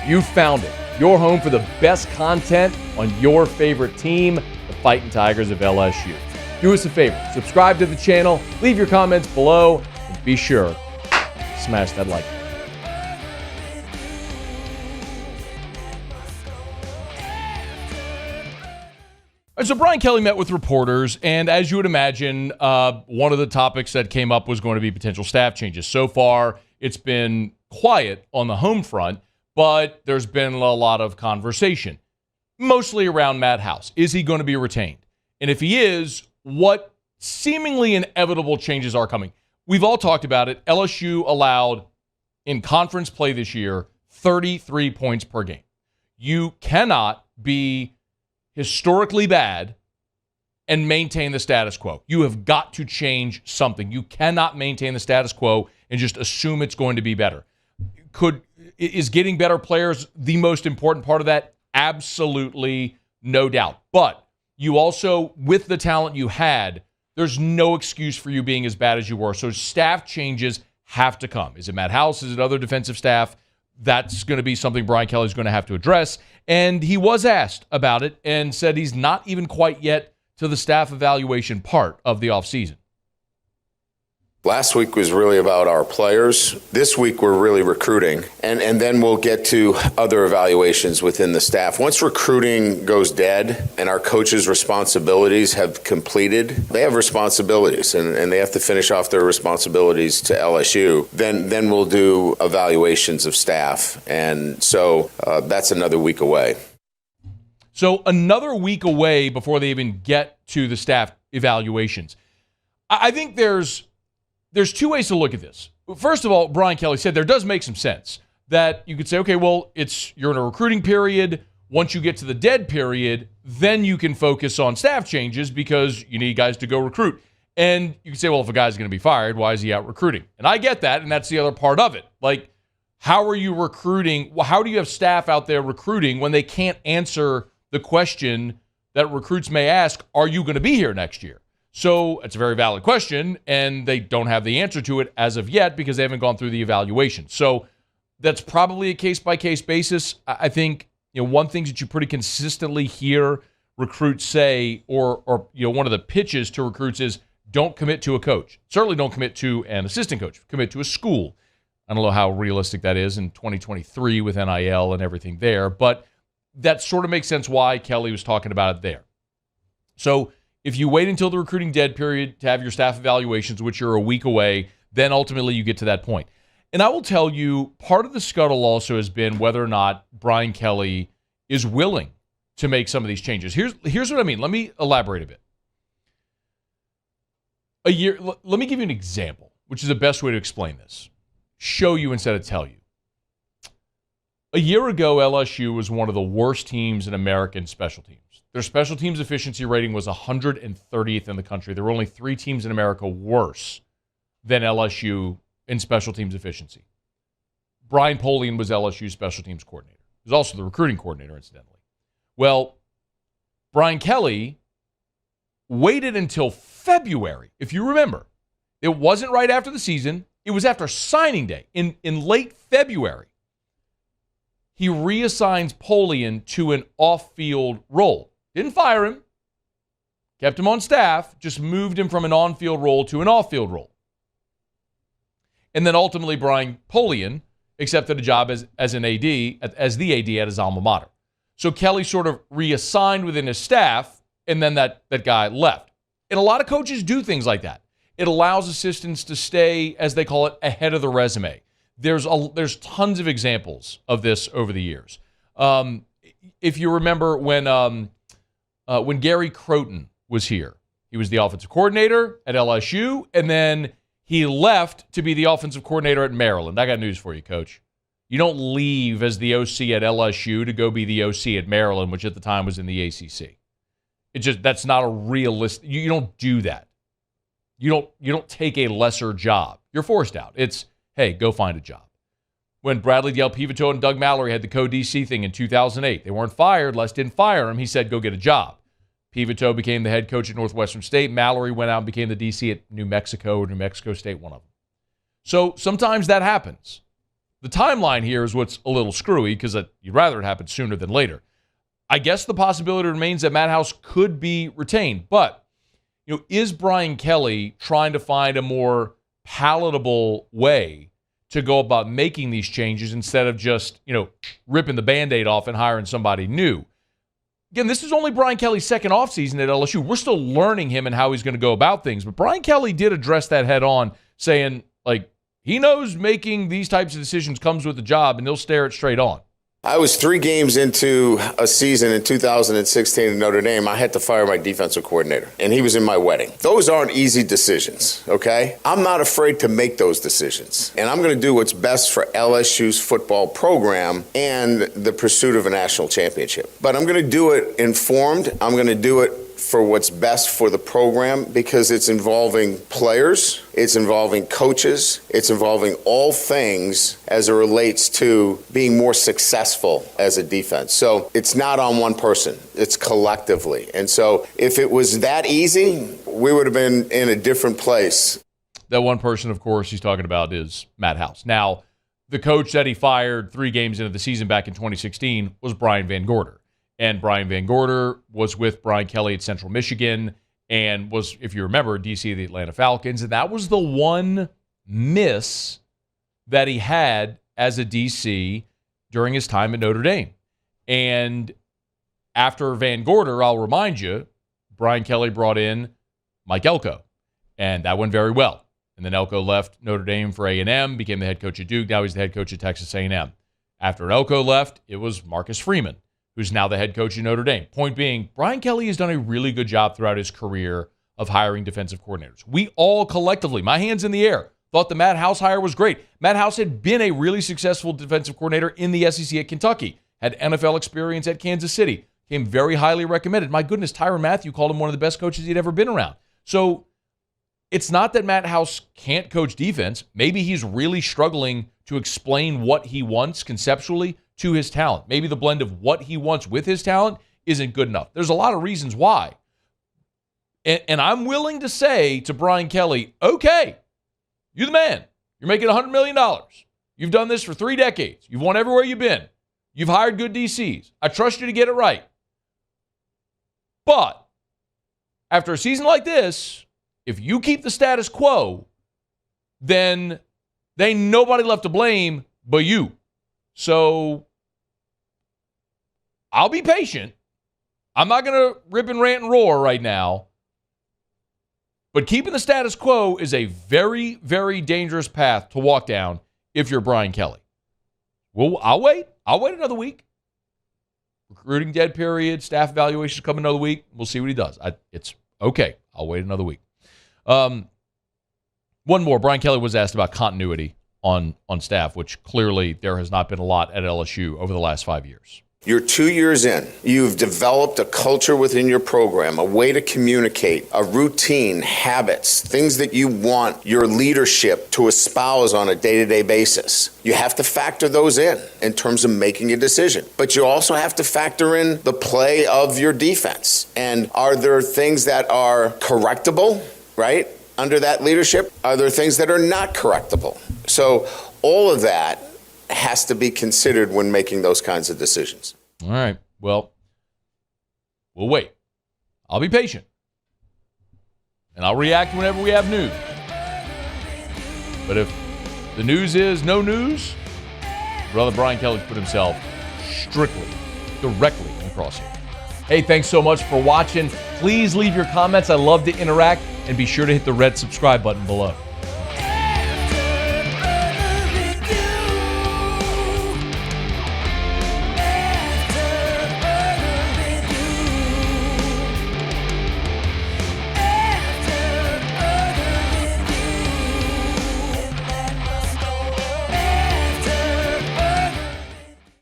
You found it. Your home for the best content on your favorite team, the Fighting Tigers of LSU. Do us a favor, subscribe to the channel, leave your comments below, and be sure to smash that like button. So Brian Kelly met with reporters, and as you would imagine, one of the topics that came up was going to be potential staff changes. So far, it's been quiet on the home front, but there's been a lot of conversation, mostly around Matt House. Is he going to be retained? And if he is, what seemingly inevitable changes are coming? We've all talked about it. LSU allowed, in conference play this year, 33 points per game. You cannot be historically bad and maintain the status quo. You have got to change something. You cannot maintain the status quo and just assume it's going to be better. Is getting better players the most important part of that? Absolutely, no doubt. But you also, with the talent you had, there's no excuse for you being as bad as you were. So staff changes have to come. Is it Matt House? Is it other defensive staff? That's going to be something Brian Kelly's going to have to address. And he was asked about it and said he's not even quite yet to the staff evaluation part of the offseason. Last week was really about our players. This week we're really recruiting, and then we'll get to other evaluations within the staff. Once recruiting goes dead and our coaches' responsibilities have completed, they have responsibilities, and they have to finish off their responsibilities to LSU. Then we'll do evaluations of staff, and so that's another week away. So another week away before they even get to the staff evaluations. I think there's two ways to look at this. First of all, Brian Kelly said there does make some sense that you could say, okay, well, you're in a recruiting period. Once you get to the dead period, then you can focus on staff changes because you need guys to go recruit. And you can say, well, if a guy's going to be fired, why is he out recruiting? And I get that, and that's the other part of it. Like, how are you recruiting? Well, how do you have staff out there recruiting when they can't answer the question that recruits may ask, are you going to be here next year? So it's a very valid question, and they don't have the answer to it as of yet because they haven't gone through the evaluation. So that's probably a case-by-case basis. I think one thing that you pretty consistently hear recruits say, or one of the pitches to recruits is, don't commit to a coach. Certainly don't commit to an assistant coach. Commit to a school. I don't know how realistic that is in 2023 with NIL and everything there, but that sort of makes sense why Kelly was talking about it there. So if you wait until the recruiting dead period to have your staff evaluations, which are a week away, then ultimately you get to that point. And I will tell you, part of the scuttle also has been whether or not Brian Kelly is willing to make some of these changes. Here's what I mean. Let me elaborate a bit. Let me give you an example, which is the best way to explain this. Show you instead of tell you. A year ago, LSU was one of the worst teams in American special teams. Their special teams efficiency rating was 130th in the country. There were only 3 teams in America worse than LSU in special teams efficiency. Brian Polian was LSU's special teams coordinator. He was also the recruiting coordinator, incidentally. Well, Brian Kelly waited until February, if you remember. It wasn't right after the season. It was after signing day in late February. He reassigns Polian to an off-field role. Didn't fire him. Kept him on staff. Just moved him from an on-field role to an off-field role. And then ultimately, Brian Polian accepted a job as the AD at his alma mater. So Kelly sort of reassigned within his staff, and then that guy left. And a lot of coaches do things like that. It allows assistants to stay, as they call it, ahead of the resume. There's tons of examples of this over the years. If you remember when Gary Croton was here, he was the offensive coordinator at LSU, and then he left to be the offensive coordinator at Maryland. I got news for you, Coach. You don't leave as the OC at LSU to go be the OC at Maryland, which at the time was in the ACC. That's not a realistic. You don't do that. You don't take a lesser job. You're forced out. It's, hey, go find a job. When Bradley Del Pivito and Doug Mallory had the co-DC thing in 2008, they weren't fired. Les didn't fire him. He said, go get a job. Pivito became the head coach at Northwestern State. Mallory went out and became the DC at New Mexico or New Mexico State, one of them. So sometimes that happens. the timeline here is what's a little screwy because you'd rather it happen sooner than later. I guess the possibility remains that Matt House could be retained, but is Brian Kelly trying to find a more palatable way to go about making these changes instead of just, ripping the Band-Aid off and hiring somebody new? Again, this is only Brian Kelly's second offseason at LSU. We're still learning him and how he's going to go about things, but Brian Kelly did address that head on, saying, he knows making these types of decisions comes with the job, and they'll stare it straight on. I was 3 games into a season in 2016 in Notre Dame. I had to fire my defensive coordinator, and he was in my wedding. Those aren't easy decisions, okay? I'm not afraid to make those decisions, and I'm going to do what's best for LSU's football program and the pursuit of a national championship. But I'm going to do it informed. I'm going to do it for what's best for the program because it's involving players, it's involving coaches, it's involving all things as it relates to being more successful as a defense. So it's not on one person, it's collectively. And so if it was that easy, we would have been in a different place. That one person, of course, he's talking about is Matt House. Now, the coach that he fired 3 games into the season back in 2016 was Brian Van Gorder. And Brian Van Gorder was with Brian Kelly at Central Michigan and was, if you remember, DC of the Atlanta Falcons. And that was the one miss that he had as a DC during his time at Notre Dame. And after Van Gorder, I'll remind you, Brian Kelly brought in Mike Elko. And that went very well. And then Elko left Notre Dame for A&M, became the head coach at Duke. Now he's the head coach at Texas A&M. After Elko left, it was Marcus Freeman, who's now the head coach at Notre Dame. Point being, Brian Kelly has done a really good job throughout his career of hiring defensive coordinators. We all collectively, my hands in the air, thought the Matt House hire was great. Matt House had been a really successful defensive coordinator in the SEC at Kentucky, had NFL experience at Kansas City, came very highly recommended. My goodness, Tyrann Mathieu called him one of the best coaches he'd ever been around. So it's not that Matt House can't coach defense. Maybe he's really struggling to explain what he wants conceptually to his talent. Maybe the blend of what he wants with his talent isn't good enough. There's a lot of reasons why. And I'm willing to say to Brian Kelly, okay, you're the man. You're making $100 million. You've done this for 3 decades. You've won everywhere you've been. You've hired good DCs. I trust you to get it right. But after a season like this, if you keep the status quo, then there ain't nobody left to blame but you. So I'll be patient. I'm not going to rip and rant and roar right now. But keeping the status quo is a very, very dangerous path to walk down if you're Brian Kelly. Well, I'll wait. I'll wait another week. Recruiting dead period. Staff evaluations come another week. We'll see what he does. It's okay. I'll wait another week. One more. Brian Kelly was asked about continuity on staff, which clearly there has not been a lot at LSU over the last 5 years. You're 2 years in. You've developed a culture within your program, a way to communicate, a routine, habits, things that you want your leadership to espouse on a day-to-day basis. You have to factor those in terms of making a decision. But you also have to factor in the play of your defense. And are there things that are correctable, right, under that leadership? Are there things that are not correctable? So all of that has to be considered when making those kinds of decisions. All right. Well, we'll wait. I'll be patient. And I'll react whenever we have news. But if the news is no news, Brother Brian Kelly put himself strictly, directly in the crosshair. Hey, thanks so much for watching. Please leave your comments. I love to interact. And be sure to hit the red subscribe button below.